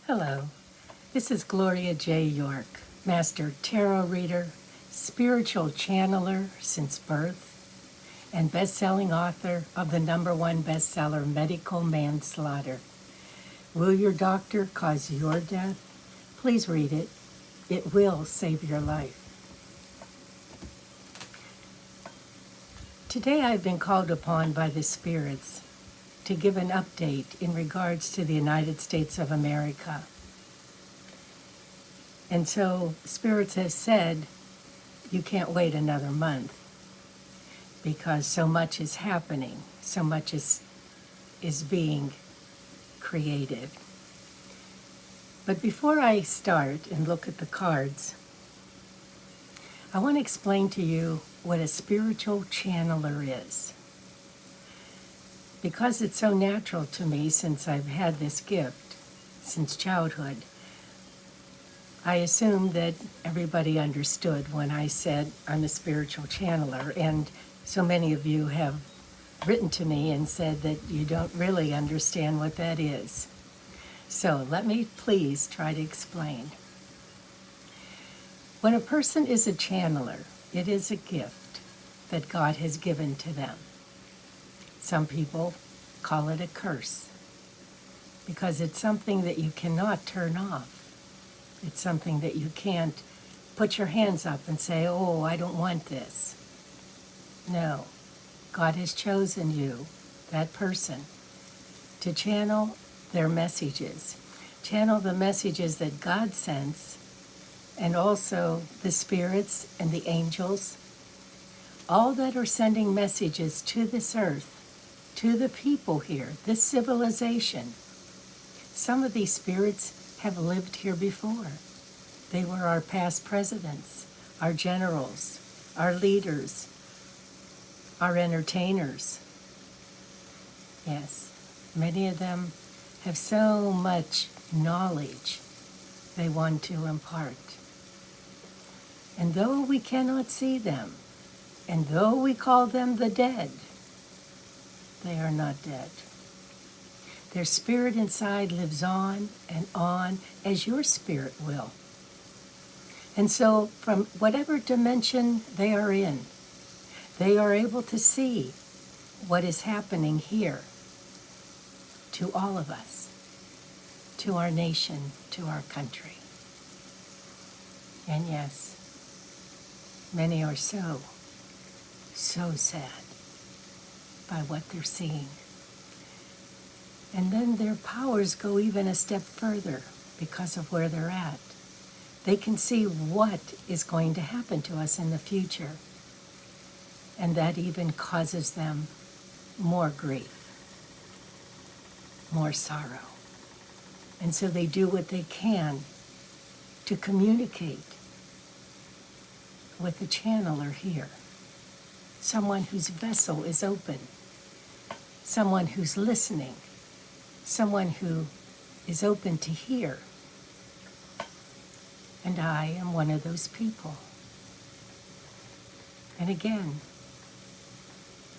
Hello, this is Gloria J. York, Master Tarot Reader, Spiritual Channeler since birth, and best-selling author of the #1 bestseller, Medical Manslaughter. Will your doctor cause your death? Please read it. It will save your life. Today I've been called upon by the spirits to give an update in regards to the United States of America. And so spirits have said, you can't wait another month because so much is happening, so much is being created. But before I start and look at the cards, I want to explain to you what a spiritual channeler is. Because it's so natural to me since I've had this gift since childhood, I assumed that everybody understood when I said I'm a spiritual channeler, and so many of you have written to me and said that you don't really understand what that is. So let me please try to explain. When a person is a channeler, it is a gift that God has given to them. Some people call it a curse because it's something that you cannot turn off. It's something that you can't put your hands up and say, oh, I don't want this. No, God has chosen you, that person, to channel their messages. Channel the messages that God sends, and also the spirits and the angels, all that are sending messages to this earth, to the people here, this civilization. Some of these spirits have lived here before. They were our past presidents, our generals, our leaders, our entertainers. Yes, many of them have so much knowledge they want to impart. And though we cannot see them, and though we call them the dead, they are not dead. Their spirit inside lives on as your spirit will. And so from whatever dimension they are in, they are able to see what is happening here to all of us, to our nation, to our country. And yes, many are so sad by what they're seeing. And then their powers go even a step further because of where they're at. They can see what is going to happen to us in the future. And that even causes them more grief, more sorrow. And so they do what they can to communicate with the channeler here. Someone whose vessel is open. Someone who's listening. Someone who is open to hear. And I am one of those people. And again,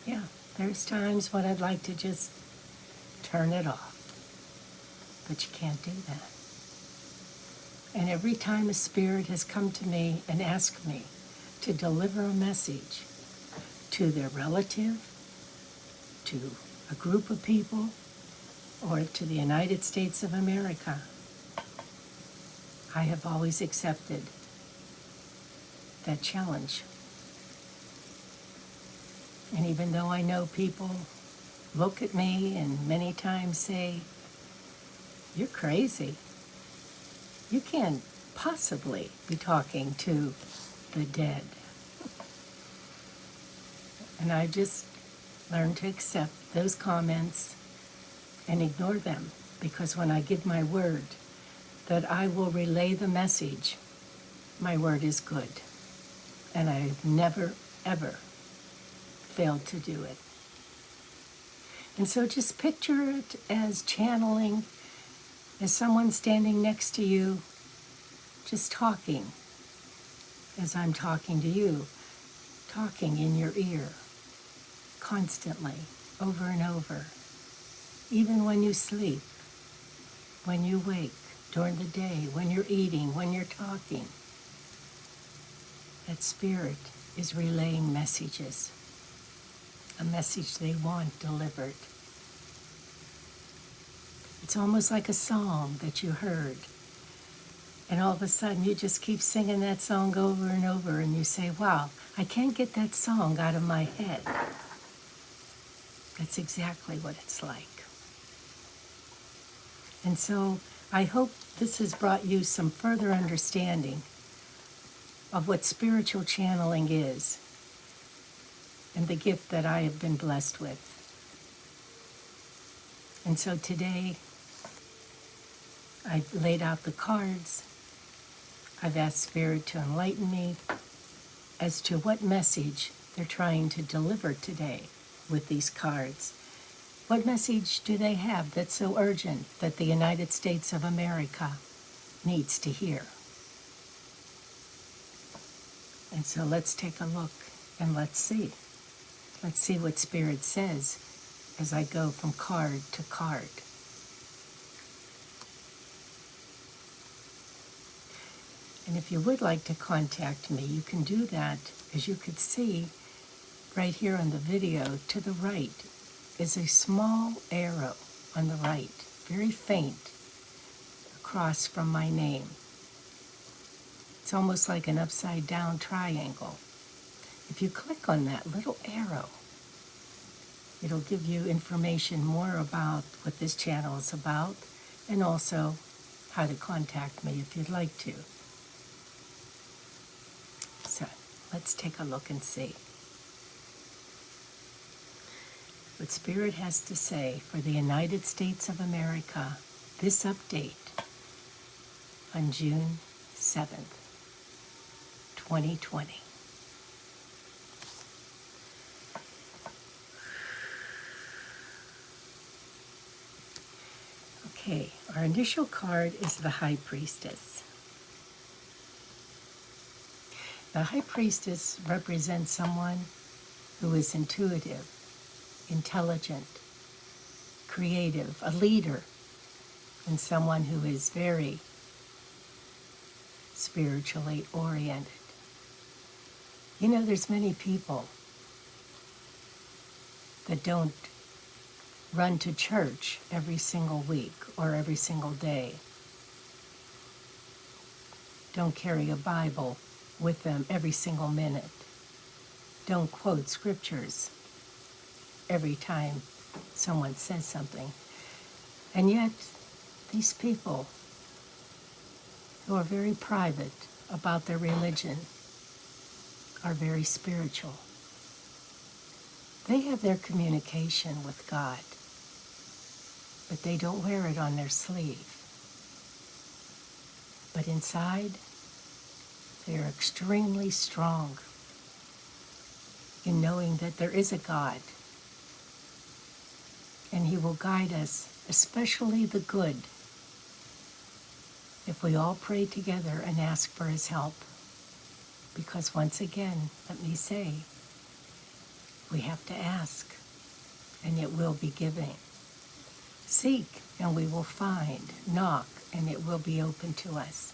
yeah, there's times when I'd like to just turn it off. But you can't do that. And every time a spirit has come to me and asked me to deliver a message to their relative, to a group of people, or to the United States of America, I have always accepted that challenge. And even though I know people look at me and many times say, you're crazy. You can't possibly be talking to the dead. And I just learned to accept those comments and ignore them, because when I give my word that I will relay the message, my word is good. And I've never, ever failed to do it. And so just picture it as channeling, as someone standing next to you, just talking, as I'm talking to you, talking in your ear, constantly, over and over. Even when you sleep, when you wake, during the day, when you're eating, when you're talking. That spirit is relaying messages, a message they want delivered. It's almost like a song that you heard, and all of a sudden you just keep singing that song over and over, and you say, wow, I can't get that song out of my head. That's exactly what it's like. And so I hope this has brought you some further understanding of what spiritual channeling is and the gift that I have been blessed with. And so today, I've laid out the cards. I've asked Spirit to enlighten me as to what message they're trying to deliver today with these cards. What message do they have that's so urgent that the United States of America needs to hear? And so let's take a look and let's see. Let's see what Spirit says as I go from card to card. And if you would like to contact me, you can do that. As you could see right here on the video, to the right is a small arrow on the right, very faint, across from my name. It's almost like an upside down triangle. If you click on that little arrow, it'll give you information more about what this channel is about, and also how to contact me if you'd like to. So let's take a look and see what Spirit has to say for the United States of America, this update on June 7th, 2020. Okay, our initial card is the High Priestess. The High Priestess represents someone who is intuitive, intelligent, creative, a leader, and someone who is very spiritually oriented. You know, there's many people that don't run to church every single week or every single day. Don't carry a Bible with them every single minute. Don't quote scriptures every time someone says something. And yet, these people who are very private about their religion are very spiritual. They have their communication with God, but they don't wear it on their sleeve. But inside, they are extremely strong in knowing that there is a God, and He will guide us, especially the good, if we all pray together and ask for His help. Because once again, let me say, we have to ask, and it will be given. Seek, and we will find. Knock, and it will be open to us.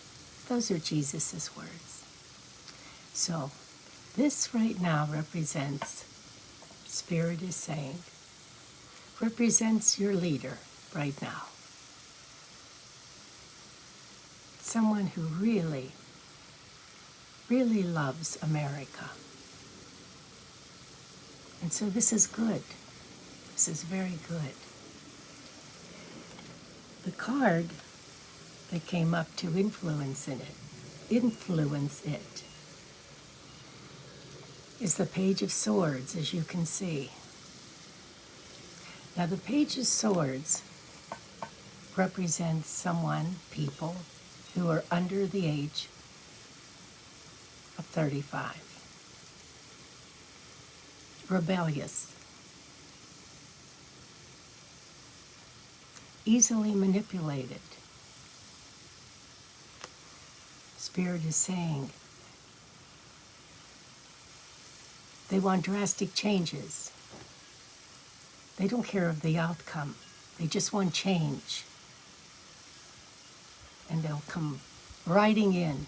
Those are Jesus' words. So, this right now represents, Spirit is saying, represents your leader right now. Someone who really, really loves America. And so this is good. This is very good. The card that came up to influence it is the Page of Swords, as you can see. Now the Page of Swords represents someone, people, who are under the age of 35. Rebellious. Easily manipulated. Spirit is saying they want drastic changes. They don't care of the outcome. They just want change. and they'll come riding in,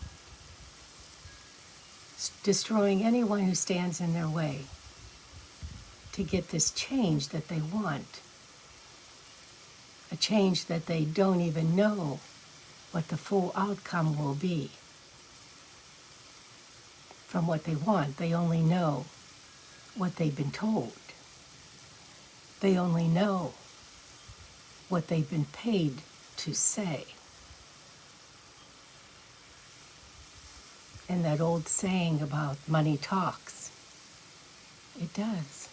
destroying anyone who stands in their way to get this change that they want, a change that they don't even know what the full outcome will be. From what they want, they only know what they've been told. They only know what they've been paid to say. And that old saying about money talks, it does.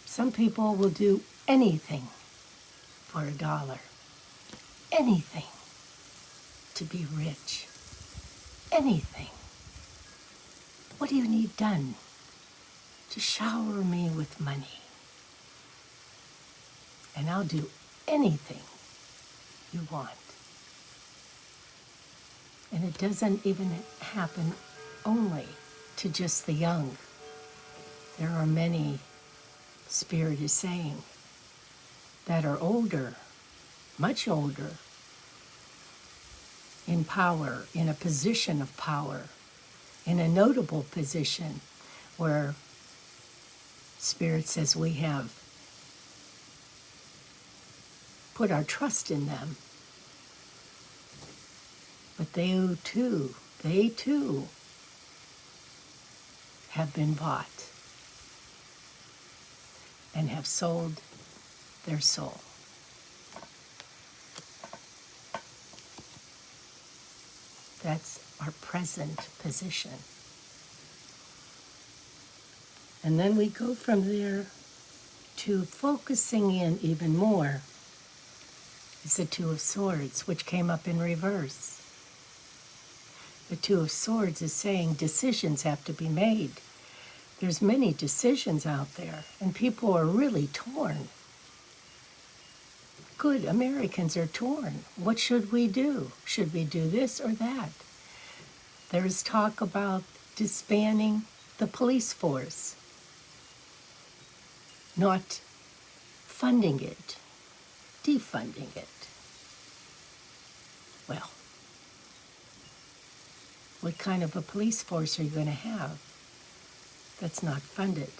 Some people will do anything for $1. Anything to be rich. Anything. What do you need done? To shower me with money. And I'll do anything you want. And it doesn't even happen only to just the young. There are many, Spirit is saying, that are older, much older, in power, in a position of power, in a notable position where Spirit says we have put our trust in them. But they too have been bought and have sold their soul. That's our present position. And then we go from there to focusing in even more is the Two of Swords, which came up in reverse. The Two of Swords is saying decisions have to be made. There's many decisions out there, and people are really torn. Good Americans are torn. What should we do? Should we do this or that? There's talk about disbanding the police force, not funding it, defunding it. Well, what kind of a police force are you going to have that's not funded?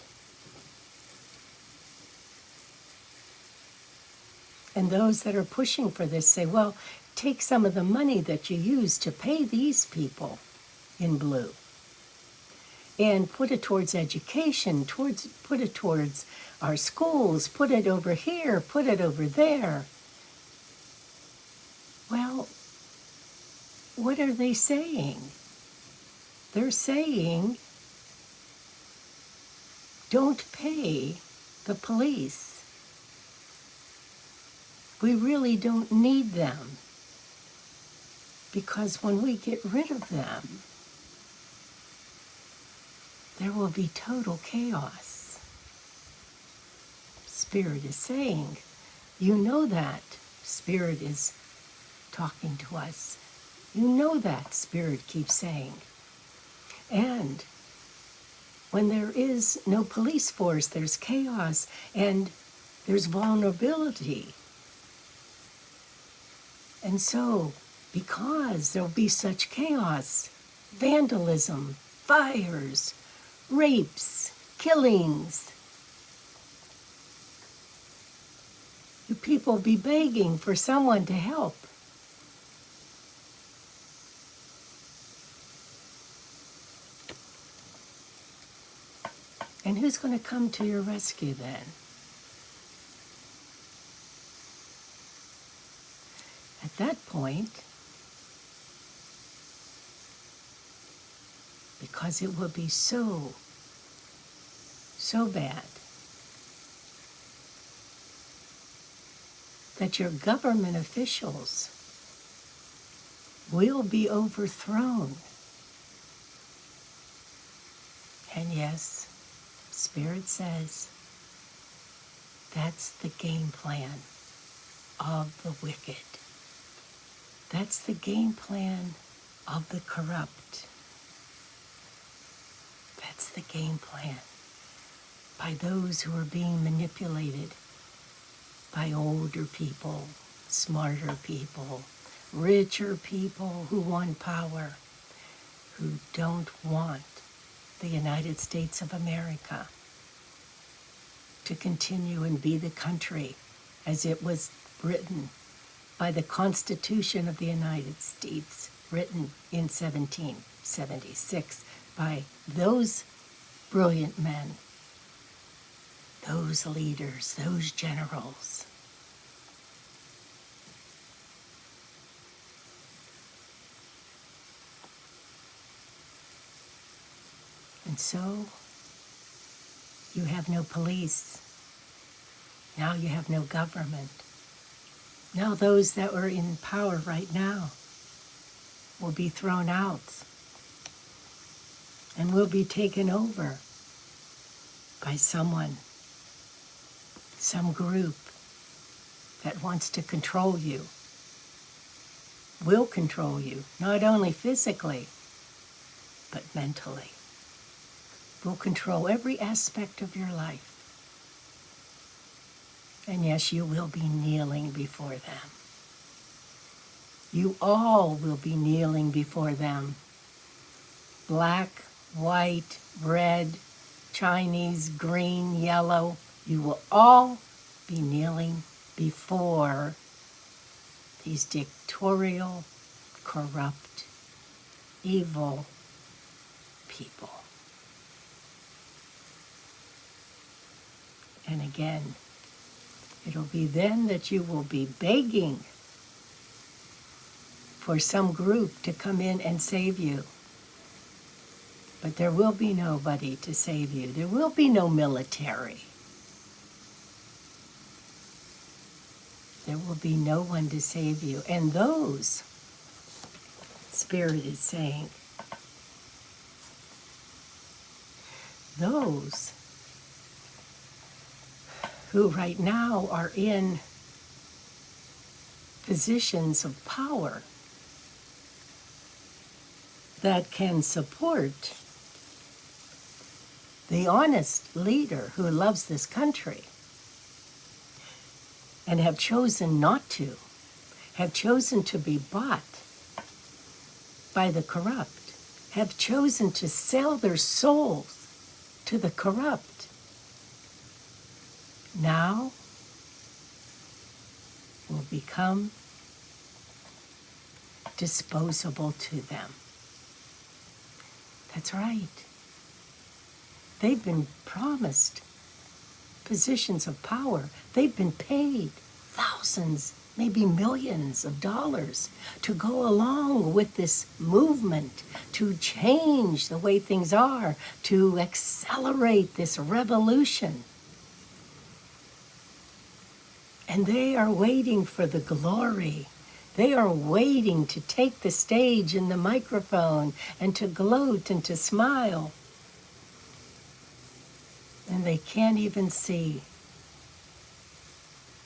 And those that are pushing for this say, well, take some of the money that you use to pay these people in blue and put it towards education, put it towards our schools, put it over here, put it over there. Well, what are they saying? They're saying, don't pay the police. We really don't need them, because when we get rid of them, there will be total chaos. Spirit is saying, you know that. Spirit is talking to us. You know that, Spirit keeps saying. And when there is no police force, there's chaos and there's vulnerability. And so, because there'll be such chaos, vandalism, fires, rapes, killings, you people be begging for someone to help. And who's going to come to your rescue then? At that point, because it will be so bad that your government officials will be overthrown. And yes, Spirit says that's the game plan of the wicked. That's the game plan of the corrupt. That's the game plan by those who are being manipulated by older people, smarter people, richer people who want power, who don't want the United States of America to continue and be the country as it was written by the Constitution of the United States, written in 1776 by those brilliant men, those leaders, those generals. And so, you have no police. Now you have no government. Now those that are in power right now will be thrown out and will be taken over by someone, some group that wants to control you, will control you, not only physically, but mentally. Will control every aspect of your life. And yes, you will be kneeling before them. You all will be kneeling before them. Black, white, red, Chinese, green, yellow. You will all be kneeling before these dictatorial, corrupt, evil people. And again, it'll be then that you will be begging for some group to come in and save you. But there will be nobody to save you. There will be no military. There will be no one to save you. And those, Spirit is saying, those who right now are in positions of power that can support the honest leader who loves this country and have chosen not to, have chosen to be bought by the corrupt, have chosen to sell their souls to the corrupt, now will become disposable to them. That's right. They've been promised positions of power. They've been paid thousands, maybe millions of dollars to go along with this movement, to change the way things are, to accelerate this revolution. And they are waiting for the glory. They are waiting to take the stage and the microphone and to gloat and to smile. And they can't even see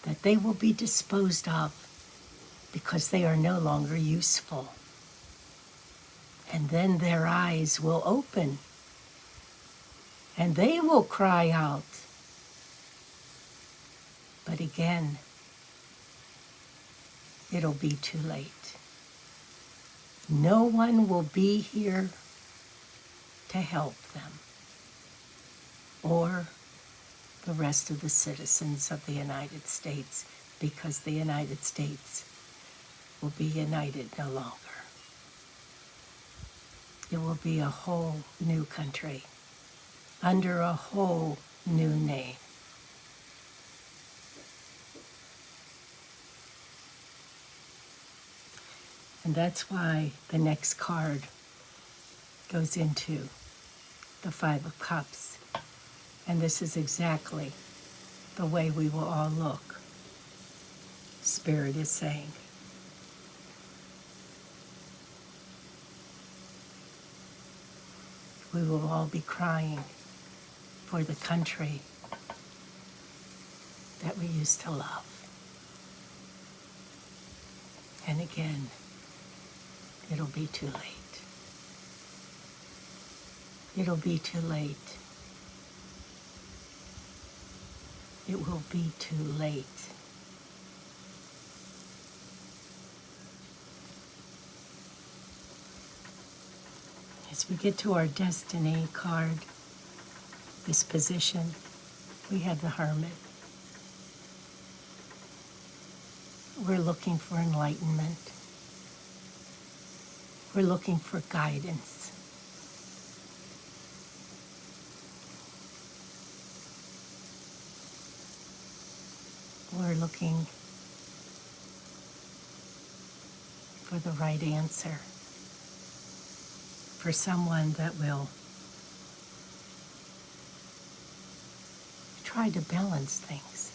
that they will be disposed of because they are no longer useful. And then their eyes will open and they will cry out. But again, it'll be too late. No one will be here to help them or the rest of the citizens of the United States, because the United States will be united no longer. It will be a whole new country under a whole new name. And that's why the next card goes into the Five of Cups. And this is exactly the way we will all look. Spirit is saying. We will all be crying for the country that we used to love. And again, it'll be too late. It'll be too late. It will be too late. As we get to our destiny card, this position, we have the Hermit. We're looking for enlightenment. We're looking for guidance. We're looking for the right answer, for someone that will try to balance things.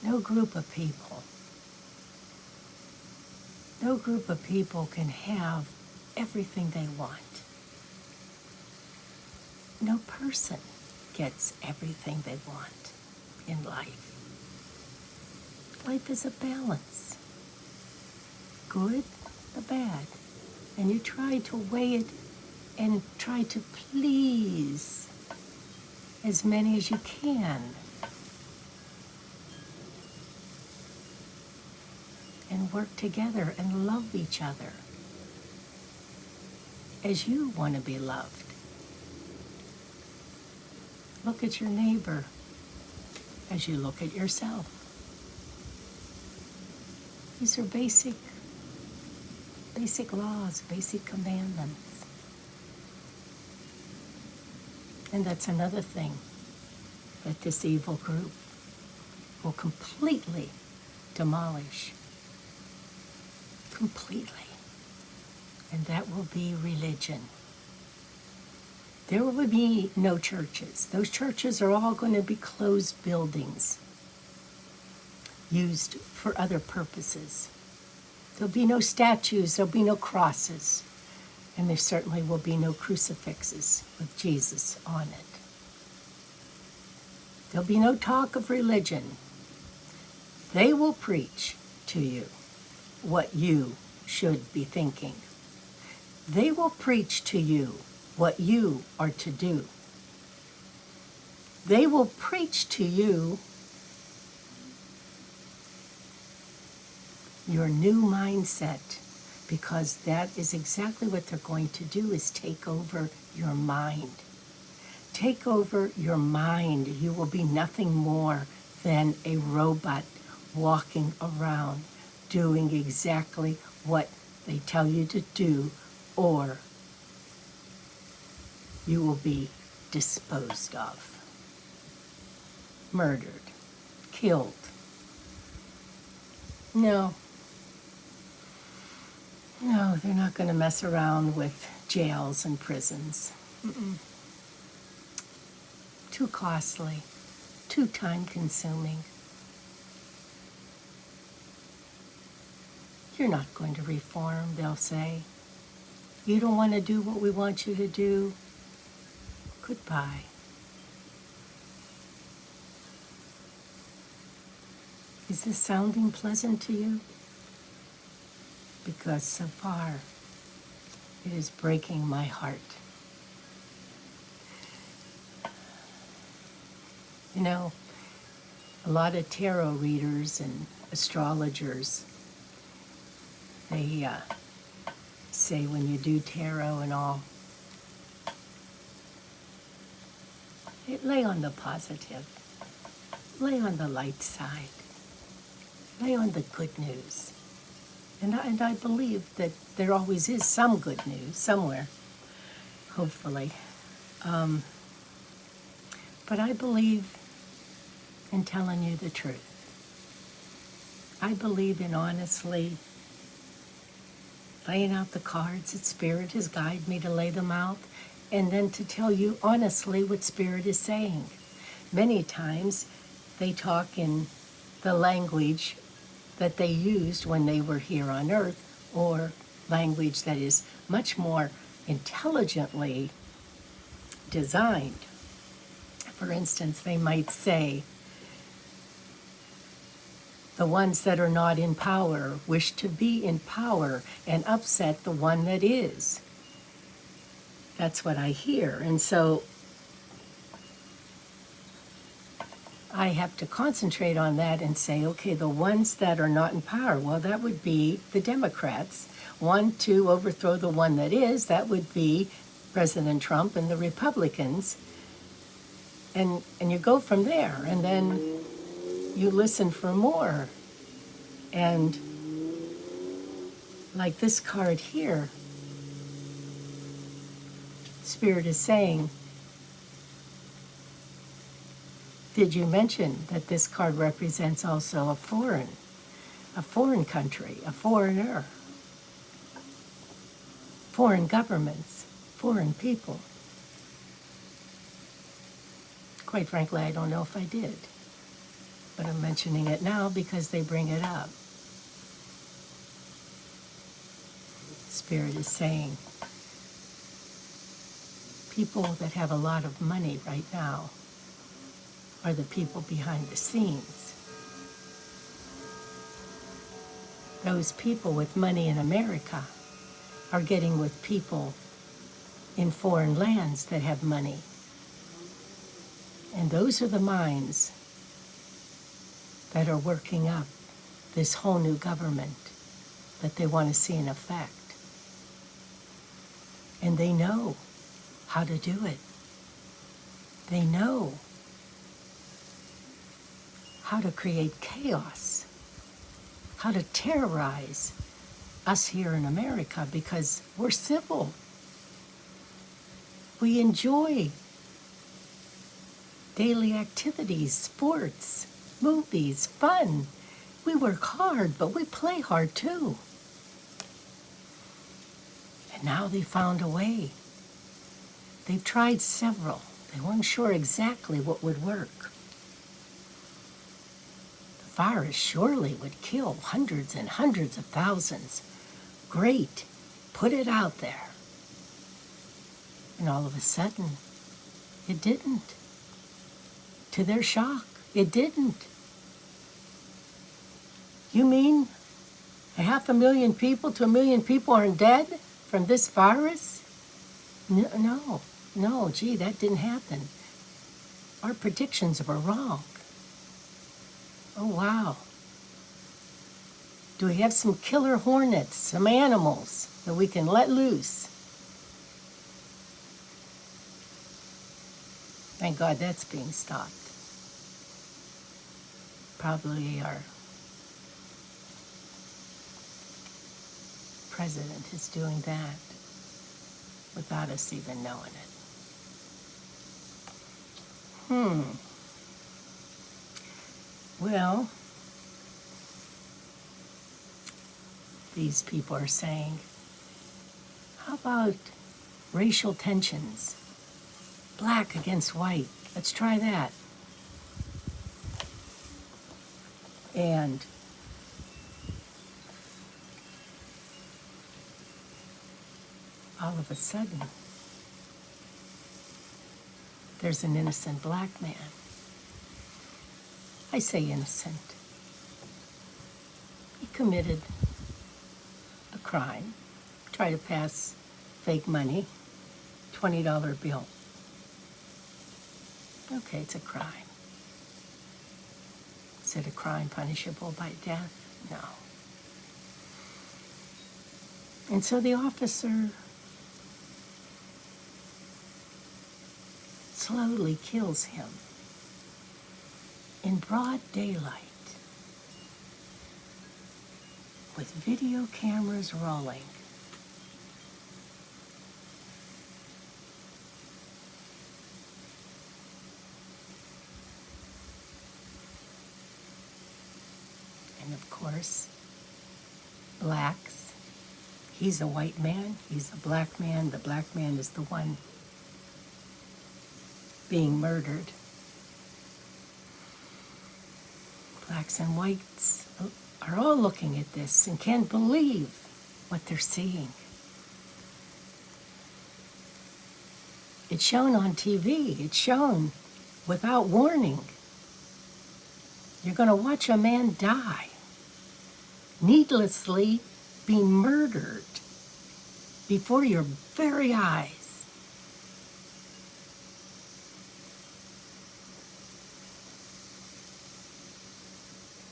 No group of people can have everything they want. No person gets everything they want in life. Life is a balance. Good, the bad. And you try to weigh it and try to please as many as you can. And work together and love each other as you want to be loved. Look at your neighbor as you look at yourself. These are basic laws, basic commandments. And that's another thing that this evil group will completely demolish. Completely. And that will be religion. There will be no churches. Those churches are all going to be closed buildings used for other purposes. There'll be no statues, there'll be no crosses, and there certainly will be no crucifixes with Jesus on it. There'll be no talk of religion. They will preach to you what you should be thinking. They will preach to you what you are to do. They will preach to you your new mindset, because that is exactly what they're going to do, is take over your mind. Take over your mind. You will be nothing more than a robot walking around doing exactly what they tell you to do, or you will be disposed of, murdered, killed. No, they're not going to mess around with jails and prisons. Too costly, too time-consuming. You're not going to reform, they'll say. You don't want to do what we want you to do. Goodbye. Is this sounding pleasant to you? Because so far, it is breaking my heart. You know, a lot of tarot readers and astrologers, they say when you do tarot and all, lay on the positive, lay on the light side, lay on the good news. And I believe that there always is some good news somewhere, hopefully. But I believe in telling you the truth. I believe in honestly laying out the cards that Spirit has guided me to lay them out, and then to tell you honestly what Spirit is saying. Many times they talk in the language that they used when they were here on earth, or language that is much more intelligently designed. For instance, they might say, the ones that are not in power wish to be in power and upset the one that is. That's what I hear. And so I have to concentrate on that and say, okay, the ones that are not in power, well, that would be the Democrats. One to overthrow the one that is, that would be President Trump and the Republicans. And you go from there, and then you listen for more. And like this card here, Spirit is saying, did you mention that this card represents also a foreign country, a foreigner, foreign governments, foreign people? Quite frankly, I don't know if I did, but I'm mentioning it now because they bring it up. Spirit is saying, people that have a lot of money right now are the people behind the scenes. Those people with money in America are getting with people in foreign lands that have money. And those are the minds that are working up this whole new government that they want to see in effect. And they know how to do it. They know how to create chaos, how to terrorize us here in America because we're civil. We enjoy daily activities, sports, movies, fun. We work hard, but we play hard too. And now they found a way. They've tried several. They weren't sure exactly what would work. The virus surely would kill hundreds and hundreds of thousands. Great. Put it out there. And all of a sudden, it didn't. To their shock, it didn't. You mean 500,000 people to 1 million people aren't dead from this virus? No, gee, that didn't happen. Our predictions were wrong. Oh, wow. Do we have some killer hornets, some animals that we can let loose? Thank God that's being stopped. Probably our president is doing that without us even knowing it. Well, these people are saying, how about racial tensions? Black against white. Let's try that. And all of a sudden, there's an innocent black man. I say innocent. He committed a crime, tried to pass fake money, $20 bill. Okay, it's a crime. Is it a crime punishable by death? No. And so the officer slowly kills him in broad daylight with video cameras rolling. And of course, blacks. He's a white man, he's a black man. The black man is the one being murdered. Blacks and whites are all looking at this and can't believe what they're seeing. It's shown on TV. It's shown without warning. You're going to watch a man die, needlessly being murdered before your very eyes.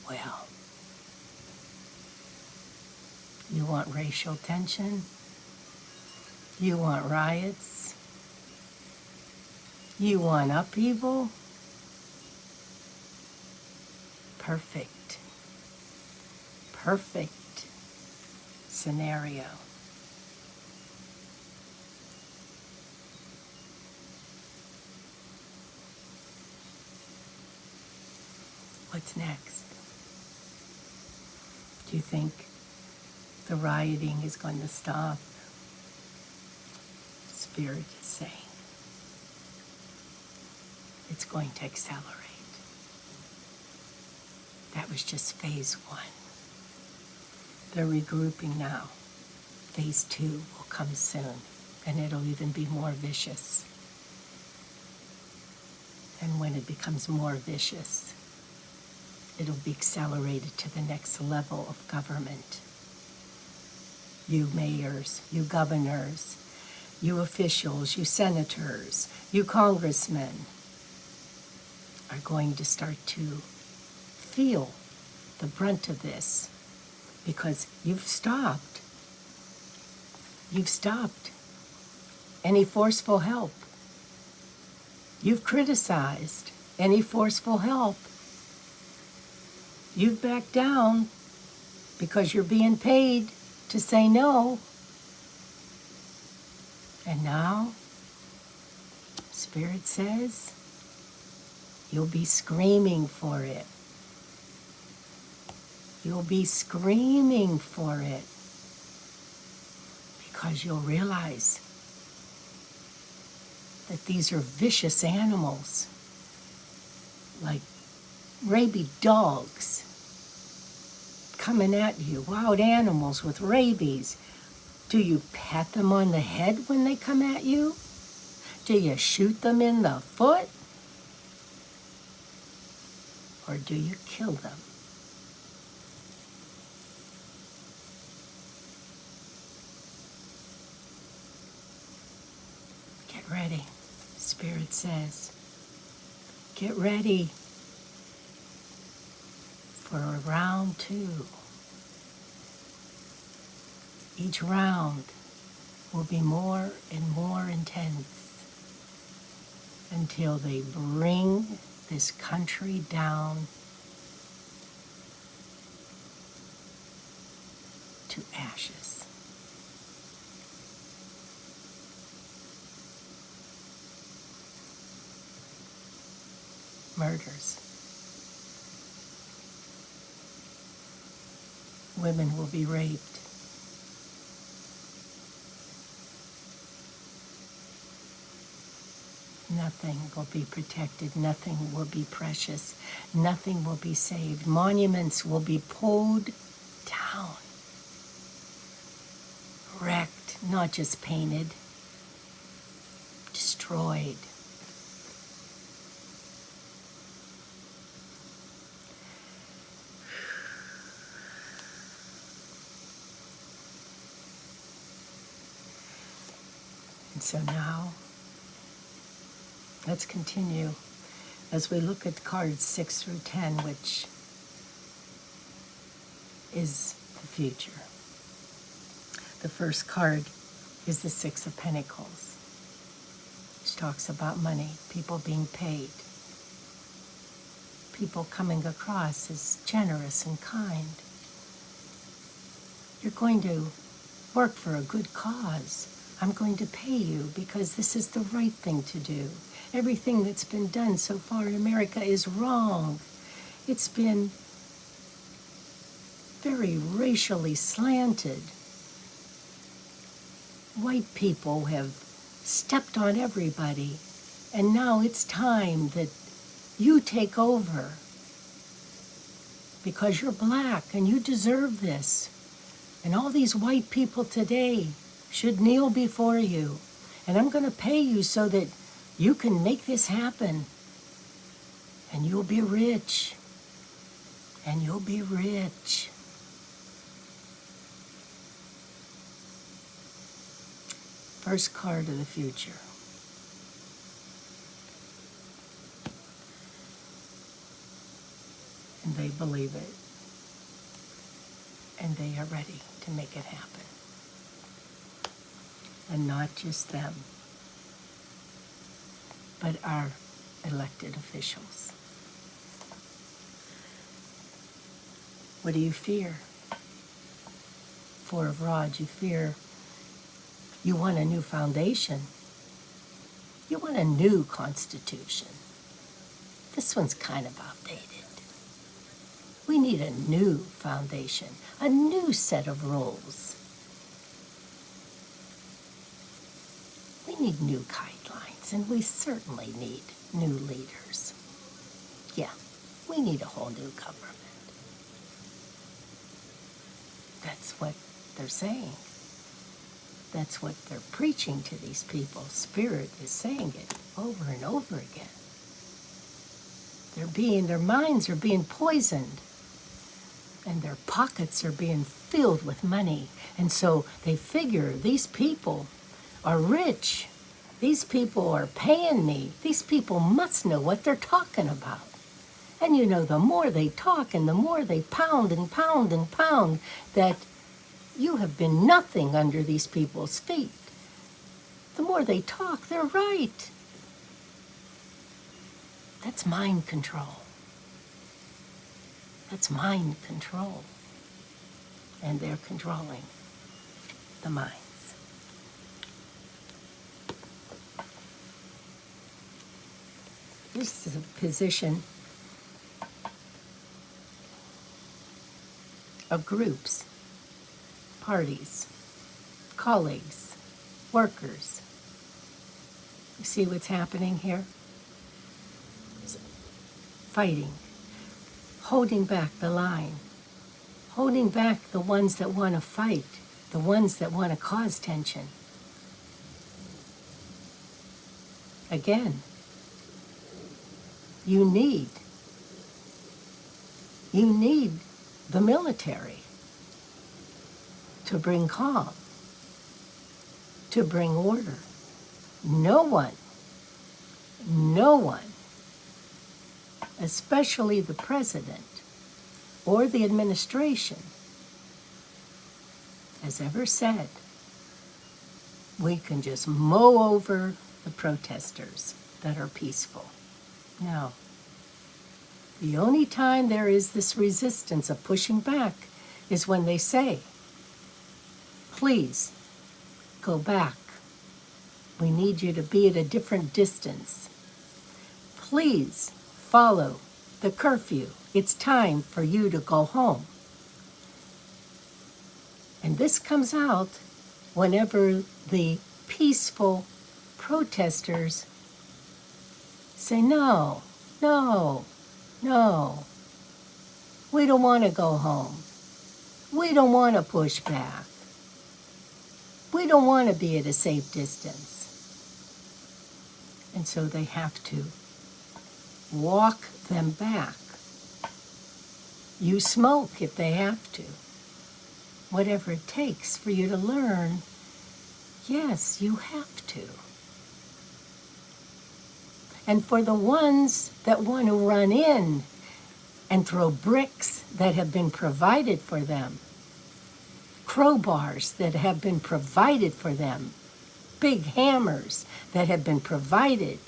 well. You want racial tension? You want riots? You want upheaval? Perfect. Perfect scenario. What's next? Do you think the rioting is going to stop? Spirit is saying it's going to accelerate. That was just phase 1. They're regrouping now. Phase 2 will come soon, and it'll even be more vicious. And when it becomes more vicious, it'll be accelerated to the next level of government. You mayors, you governors, you officials, you senators, you congressmen are going to start to feel the brunt of this because you've stopped. You've stopped any forceful help. You've criticized any forceful help. You've backed down because you're being paid to say no. And now, Spirit says, you'll be screaming for it. You'll be screaming for it because you'll realize that these are vicious animals, like rabid dogs coming at you, wild animals with rabies. Do you pat them on the head when they come at you? Do you shoot them in the foot? Or do you kill them? Get ready, Spirit says. Get ready for a round 2. Each round will be more and more intense until they bring this country down to ashes. Murders. Women will be raped. Nothing will be protected. Nothing will be precious. Nothing will be saved. Monuments will be pulled down. Wrecked, not just painted. Destroyed. And so now, let's continue as we look at cards 6 through 10, which is the future. The first card is the 6 of Pentacles, which talks about money, people being paid, people coming across as generous and kind. You're going to work for a good cause. I'm going to pay you because this is the right thing to do. Everything that's been done so far in America is wrong. It's been very racially slanted. White people have stepped on everybody, and now it's time that you take over because you're black and you deserve this. And all these white people today should kneel before you. And I'm going to pay you so that you can make this happen. And you'll be rich. And you'll be rich. First card of the future. And they believe it. And they are ready to make it happen. And not just them, but our elected officials. What do you fear? Four of Rods, you fear you want a new foundation. You want a new constitution. This one's kind of outdated. We need a new foundation, a new set of rules. We need new guidelines, and we certainly need new leaders. Yeah, we need a whole new government. That's what they're saying. That's what they're preaching to these people. Spirit is saying it over and over again. Their minds are being poisoned, and their pockets are being filled with money. And so they figure these people are rich. These people are paying me. These people must know what they're talking about. And you know, the more they talk and the more they pound and pound and pound, that you have been nothing under these people's feet. The more they talk, they're right. That's mind control. That's mind control. And they're controlling the minds. This is a position of groups, parties, colleagues, workers. You see what's happening here? Fighting, holding back the line, holding back the ones that want to fight, the ones that want to cause tension. Again, you need the military to bring calm, to bring order. No one, especially the president or the administration, has ever said, we can just mow over the protesters that are peaceful. No. The only time there is this resistance of pushing back is when they say, please, go back. We need you to be at a different distance. Please follow the curfew. It's time for you to go home. And this comes out whenever the peaceful protesters say, no, we don't want to go home. We don't want to push back. We don't want to be at a safe distance. And so they have to walk them back. You smoke if they have to. Whatever it takes for you to learn, yes, you have to. And for the ones that want to run in and throw bricks that have been provided for them, crowbars that have been provided for them, big hammers that have been provided,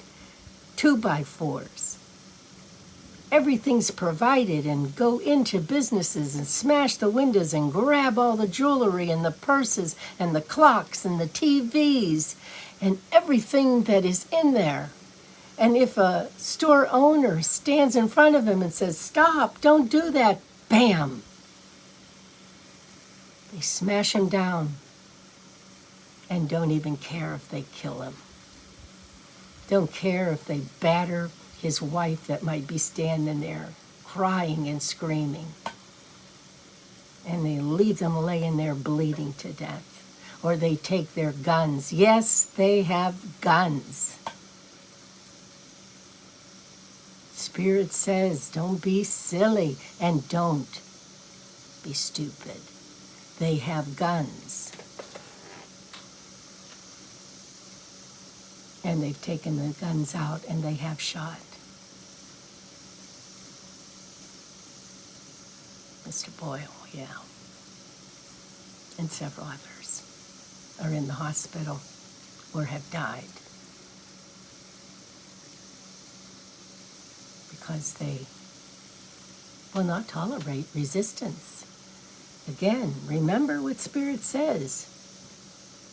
2x4s. Everything's provided, and go into businesses and smash the windows and grab all the jewelry and the purses and the clocks and the TVs and everything that is in there. And if a store owner stands in front of him and says, stop, don't do that, bam. They smash him down and don't even care if they kill him. Don't care if they batter his wife that might be standing there crying and screaming. And they leave them laying there bleeding to death. Or they take their guns. Yes, they have guns. Spirit says, don't be silly and don't be stupid. They have guns. And they've taken the guns out and they have shot. Mr. Boyle, yeah. And several others are in the hospital or have died because they will not tolerate resistance. Again, remember what Spirit says.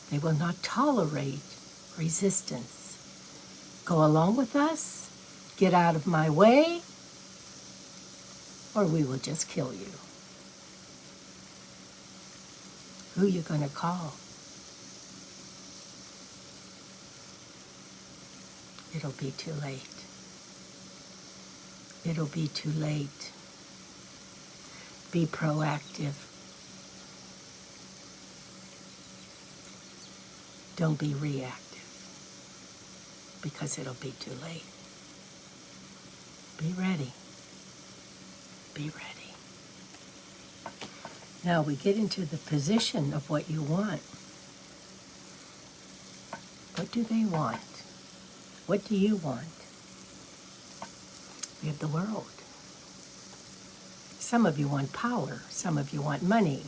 They will not tolerate resistance. Go along with us, get out of my way, or we will just kill you. Who you going to call? It'll be too late. It'll be too late. Be proactive. Don't be reactive, because it'll be too late. Be ready. Be ready. Now we get into the position of what you want. What do they want? What do you want? We have the world. Some of you want power. Some of you want money.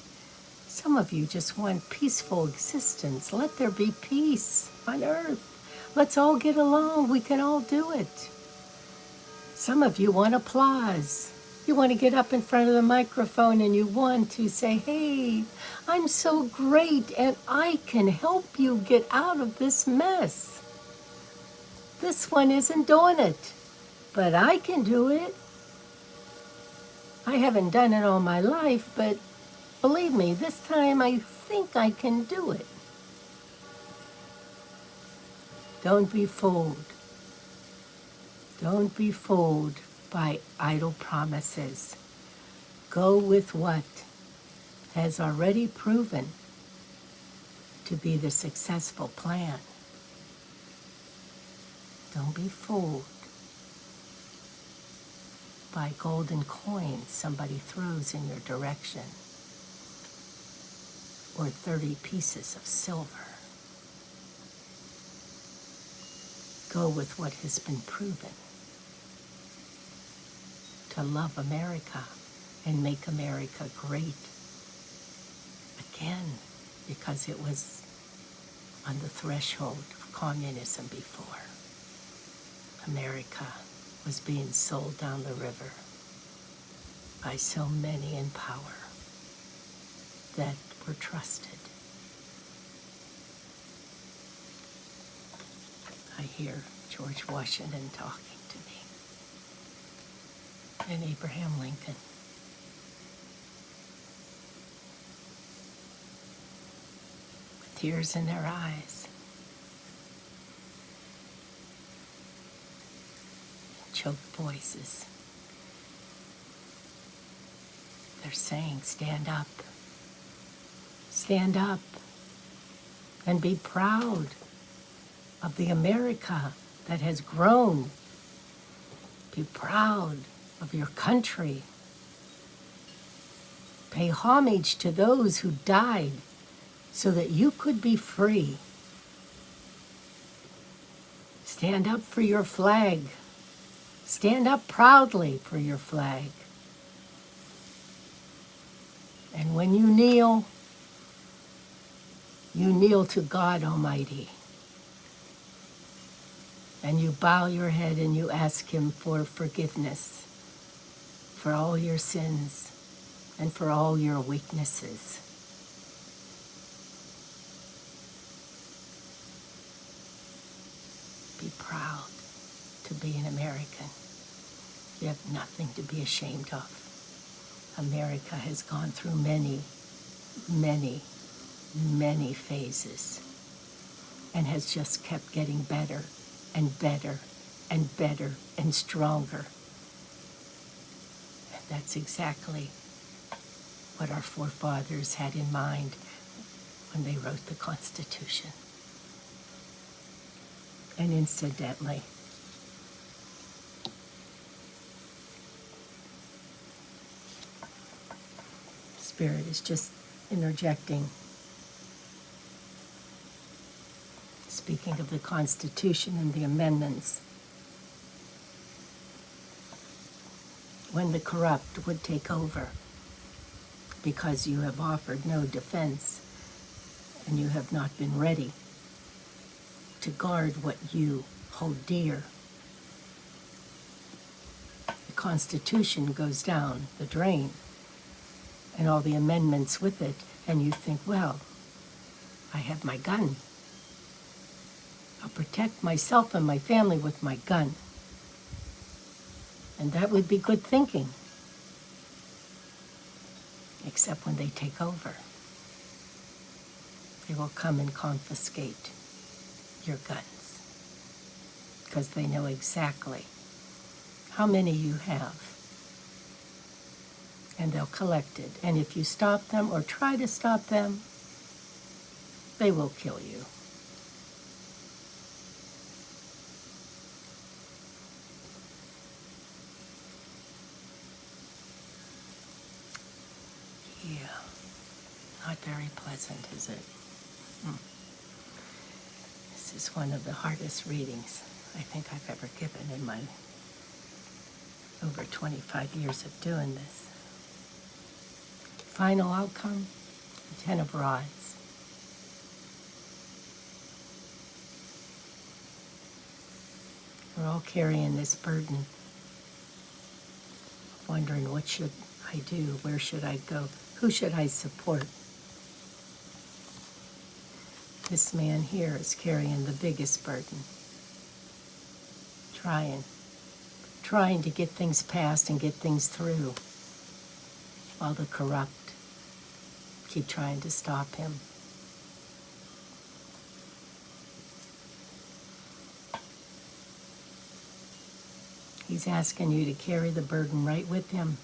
Some of you just want peaceful existence. Let there be peace on earth. Let's all get along. We can all do it. Some of you want applause. You want to get up in front of the microphone and you want to say, hey, I'm so great and I can help you get out of this mess. This one isn't doing it, but I can do it. I haven't done it all my life, but believe me, this time I think I can do it. Don't be fooled. Don't be fooled by idle promises. Go with what has already proven to be the successful plan. Don't be fooled by golden coins somebody throws in your direction, or 30 pieces of silver. Go with what has been proven. To love America and make America great again, because it was on the threshold of communism before. America was being sold down the river by so many in power that were trusted. I hear George Washington talking to me, and Abraham Lincoln. With tears in their eyes. Choked voices. They're saying, stand up. Stand up and be proud of the America that has grown. Be proud of your country. Pay homage to those who died so that you could be free. Stand up for your flag. Stand up proudly for your flag. And when you kneel to God Almighty. And you bow your head and you ask Him for forgiveness for all your sins and for all your weaknesses. Be proud to be an American. You have nothing to be ashamed of. America has gone through many, many, many phases and has just kept getting better and better and better and stronger. And that's exactly what our forefathers had in mind when they wrote the Constitution. And incidentally, Spirit is just interjecting. Speaking of the Constitution and the amendments, when the corrupt would take over because you have offered no defense and you have not been ready to guard what you hold dear. The Constitution goes down the drain and all the amendments with it, and you think, well, I have my gun. I'll protect myself and my family with my gun. And that would be good thinking. Except when they take over. They will come and confiscate your guns. Because they know exactly how many you have. And they'll collect it. And if you stop them or try to stop them, they will kill you. Yeah, not very pleasant, is it? This is one of the hardest readings I think I've ever given in my over 25 years of doing this. Final outcome, 10 of Rods. We're all carrying this burden, wondering what should I do, where should I go, who should I support? This man here is carrying the biggest burden, trying to get things passed and get things through, while the corrupt keep trying to stop him. He's asking you to carry the burden right with him,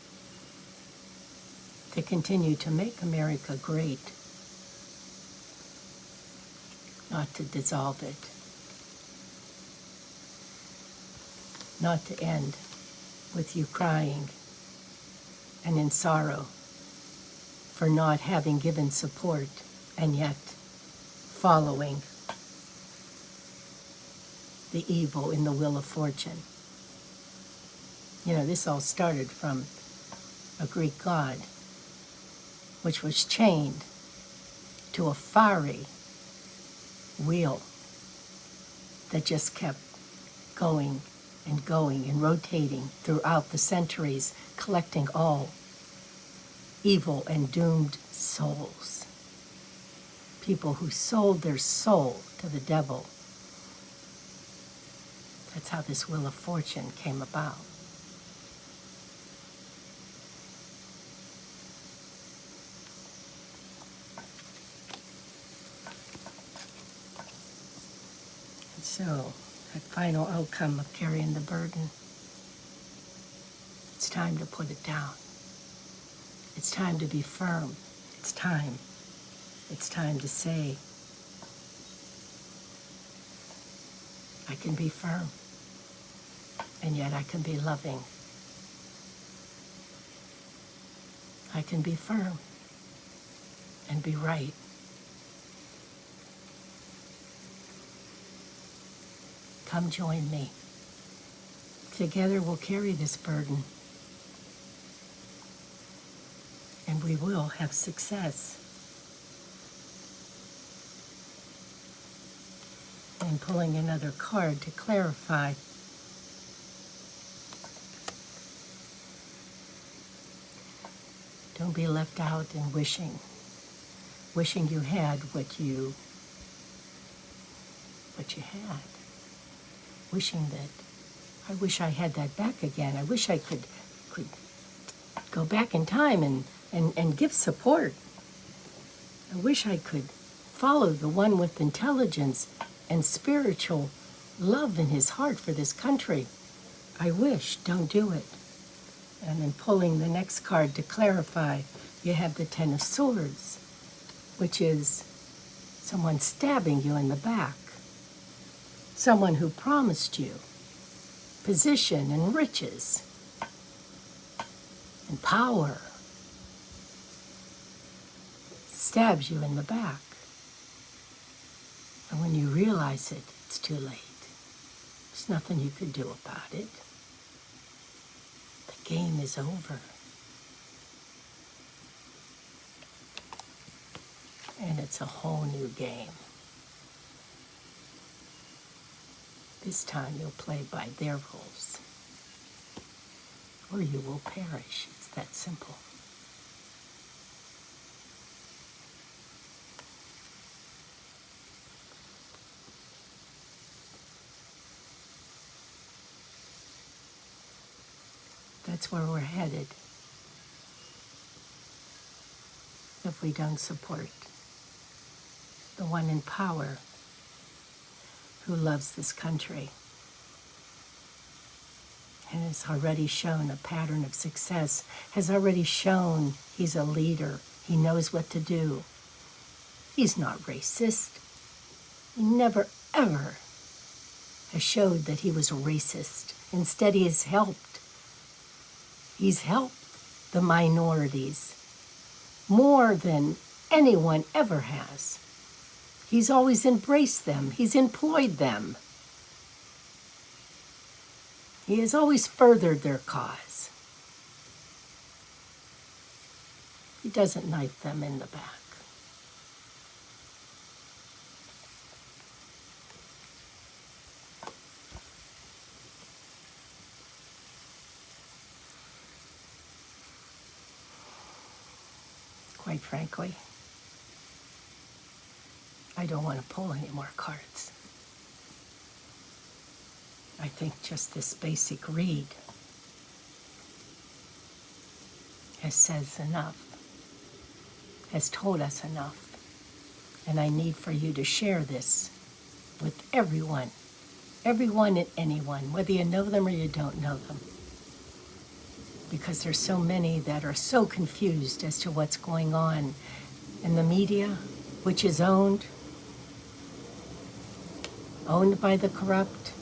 to continue to make America great, not to dissolve it, not to end with you crying and in sorrow for not having given support and yet following the evil in the wheel of fortune. You know, this all started from a Greek god, which was chained to a fiery wheel that just kept going and rotating throughout the centuries, collecting all evil and doomed souls. People who sold their soul to the devil. That's how this Wheel of Fortune came about. So, that final outcome of carrying the burden, it's time to put it down. It's time to be firm. It's time. It's time to say, I can be firm, and yet I can be loving. I can be firm and be right. Come join me. Together we'll carry this burden. And we will have success. And pulling another card to clarify. Don't be left out in wishing you had what you had. Wishing that, I wish I had that back again. I wish I could go back in time and give support. I wish I could follow the one with intelligence and spiritual love in his heart for this country. I wish, don't do it. And then pulling the next card to clarify, you have the 10 of Swords, which is someone stabbing you in the back. Someone who promised you position and riches and power stabs you in the back. And when you realize it, it's too late. There's nothing you can do about it. The game is over. it's a whole new game. This time you'll play by their rules, or you will perish. It's that simple. That's where we're headed if we don't support the one in power who loves this country and has already shown a pattern of success, has already shown he's a leader. He knows what to do. He's not racist. He never, ever has showed that he was racist. Instead, he's helped the minorities more than anyone ever has. He's always embraced them. He's employed them. He has always furthered their cause. He doesn't knife them in the back. Quite frankly, I don't want to pull any more cards. I think just this basic read says enough, has told us enough. And I need for you to share this with everyone and anyone, whether you know them or you don't know them. Because there's so many that are so confused as to what's going on in the media, which is owned by the corrupt,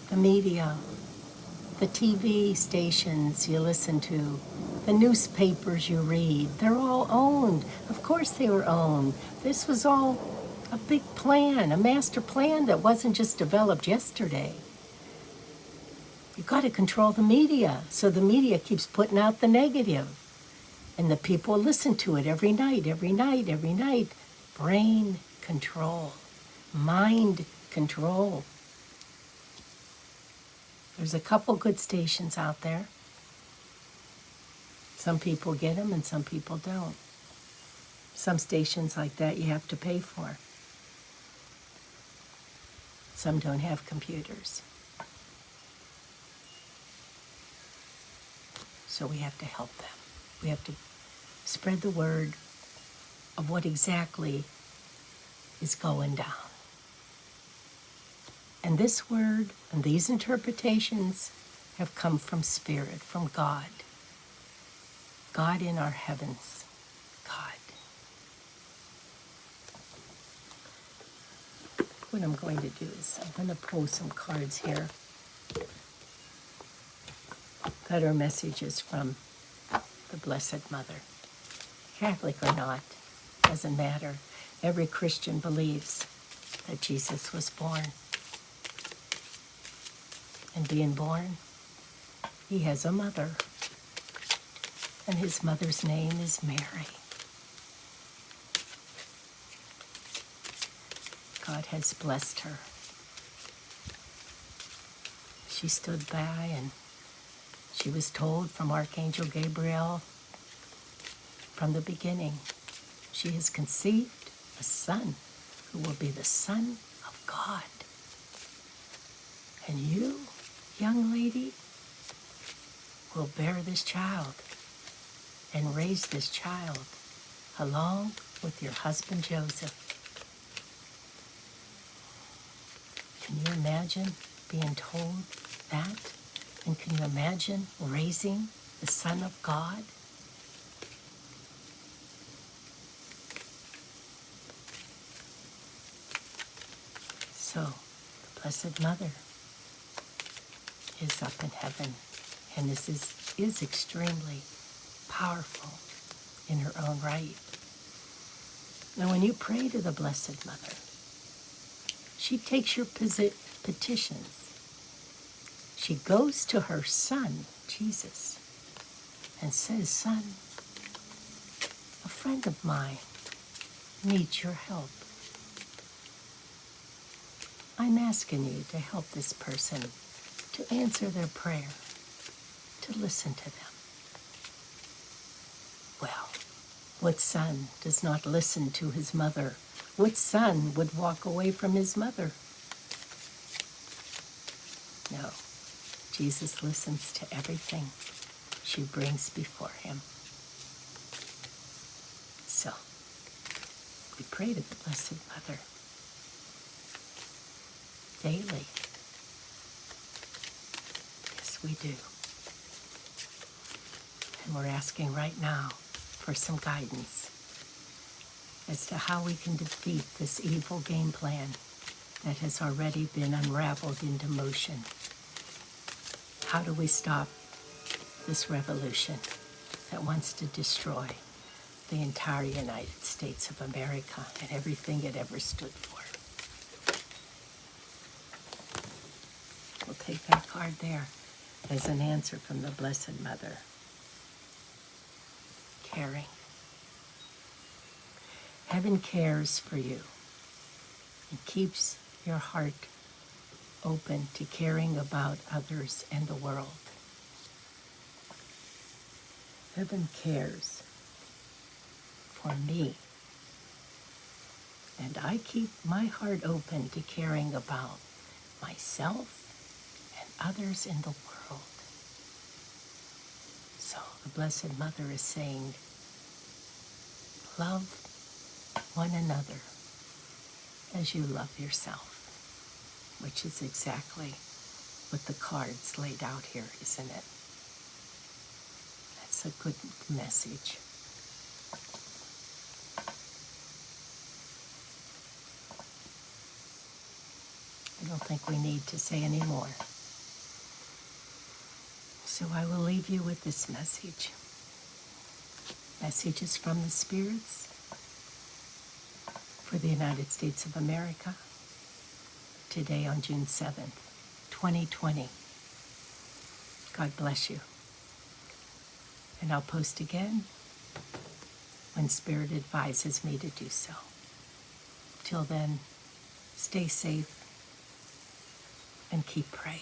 the media, the TV stations you listen to, the newspapers you read, they're all owned. Of course they were owned. This was all a big plan, a master plan that wasn't just developed yesterday. You got to control the media, so the media keeps putting out the negative. And the people listen to it every night. Brain control, mind control. There's a couple good stations out there. Some people get them and some people don't. Some stations like that you have to pay for. Some don't have computers. So we have to help them. We have to spread the word of what exactly is going down. And this word and these interpretations have come from Spirit, from God. God in our heavens. God. What I'm going to do is I'm going to pull some cards here that are messages from the Blessed Mother. Catholic or not, doesn't matter. Every Christian believes that Jesus was born. And being born, he has a mother. And his mother's name is Mary. God has blessed her. She stood by and she was told from Archangel Gabriel from the beginning, she has conceived a son who will be the Son of God. And you, young lady, will bear this child and raise this child along with your husband Joseph. Can you imagine being told that? And can you imagine raising the Son of God? So, the Blessed Mother is up in heaven, and this is extremely powerful in her own right. Now, when you pray to the Blessed Mother, she takes your petitions. She goes to her son, Jesus, and says, Son, a friend of mine needs your help. I'm asking you to help this person, to answer their prayer, to listen to them. Well, what son does not listen to his mother? What son would walk away from his mother? No, Jesus listens to everything she brings before him. So, we pray to the Blessed Mother daily. Yes, we do. And we're asking right now for some guidance as to how we can defeat this evil game plan that has already been unraveled into motion. How do we stop this revolution that wants to destroy the entire United States of America and everything it ever stood for? We'll take that card there as an answer from the Blessed Mother. Caring. Heaven cares for you and keeps your heart open to caring about others and the world. Heaven cares for me, and I keep my heart open to caring about myself and others in the world. So the Blessed Mother is saying, love one another as you love yourself, which is exactly what the cards laid out here, isn't it? That's a good message. I don't think we need to say any more. So I will leave you with this message. Messages from the spirits for the United States of America today on June 7th, 2020. God bless you. And I'll post again when Spirit advises me to do so. Till then, stay safe and keep praying.